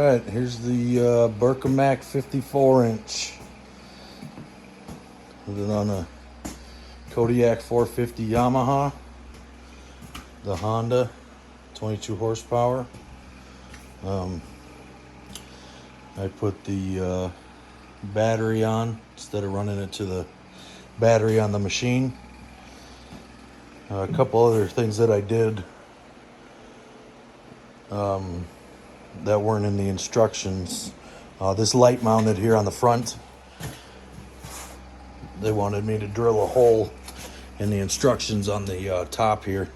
Alright, here's the Bercomac 54-inch. Put it on a Kodiak 450 Yamaha. The Honda, 22 horsepower. I put the battery on instead of running it to the battery on the machine. A couple other things that I did that weren't in the instructions. This light mounted here on the front. They wanted me to drill a hole in the instructions on the top here.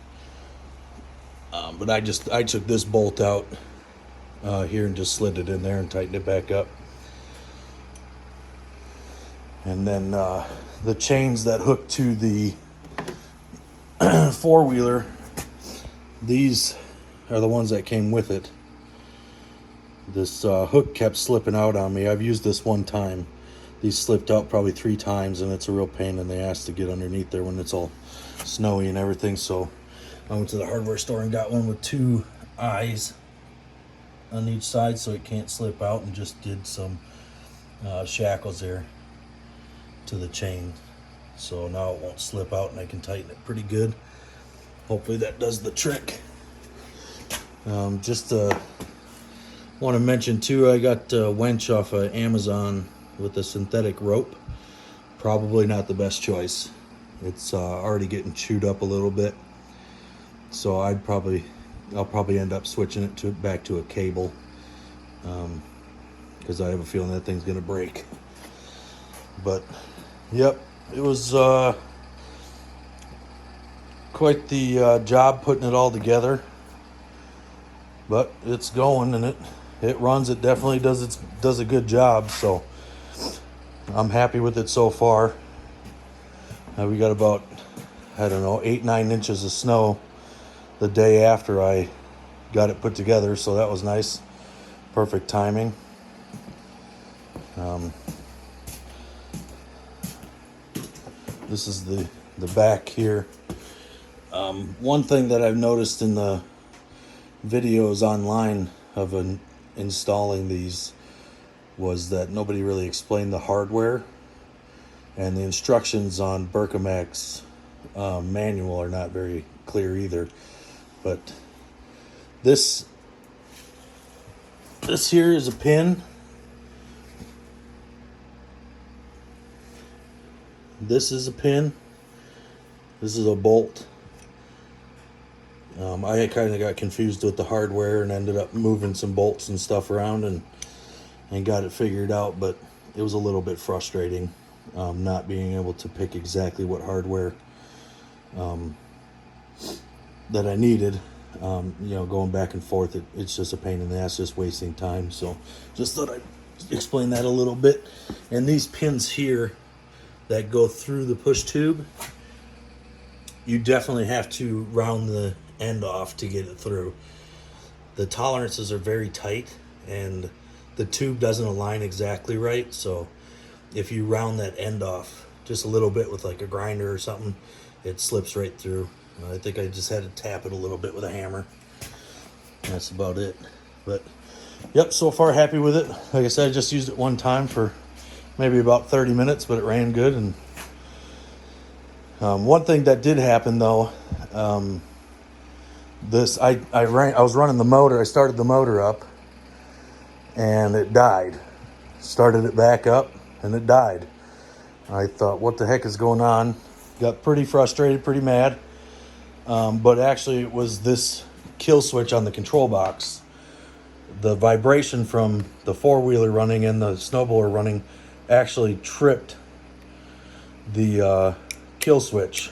But I took this bolt out here and just slid it in there and tightened it back up. And then the chains that hook to the four-wheeler, these are the ones that came with it. This hook kept slipping out on me. I've used this one time. These slipped out probably 3 times, and it's a real pain in the ass to get underneath there when it's all snowy and everything. So I went to the hardware store and got one with 2 eyes on each side so it can't slip out, and just did some shackles there to the chain. So now it won't slip out and I can tighten it pretty good. Hopefully that does the trick. Just want to mention too, I got a winch off of Amazon with a synthetic rope. Probably not the best choice. It's already getting chewed up a little bit. So I'll probably end up switching it back to a cable, because I have a feeling that thing's gonna break. But yep, it was quite the job putting it all together. But it's going, and it runs. It definitely does a good job. So I'm happy with it so far. We got about, I don't know, 8-9 inches of snow the day after I got it put together, so that was nice. Perfect timing. This is the back here. One thing that I've noticed in the videos online of installing these was that nobody really explained the hardware, and the instructions on Bercomac's manual are not very clear either. But this here is a pin. This is a pin. This is a bolt. I kind of got confused with the hardware and ended up moving some bolts and stuff around and got it figured out, but it was a little bit frustrating not being able to pick exactly what hardware that I needed. Going back and forth, it's just a pain in the ass, just wasting time. So just thought I'd explain that a little bit. And these pins here that go through the push tube, you definitely have to round the end off to get it through. The tolerances are very tight, and the tube doesn't align exactly right. So if you round that end off just a little bit with like a grinder or something, it slips right through. I think I just had to tap it a little bit with a hammer. That's about it. But yep, so far happy with it. Like I said, I just used it one time for maybe about 30 minutes, but it ran good. And one thing that did happen though, I was running the motor. I started the motor up and it died. Started it back up and it died. I thought, what the heck is going on? Got pretty frustrated, pretty mad. But actually it was this kill switch on the control box. The vibration from the four-wheeler running and the snowblower running actually tripped the kill switch.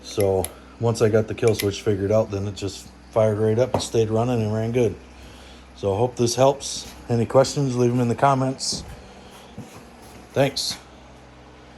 So once I got the kill switch figured out, then it just fired right up and stayed running and ran good. So I hope this helps. Any questions, leave them in the comments. Thanks.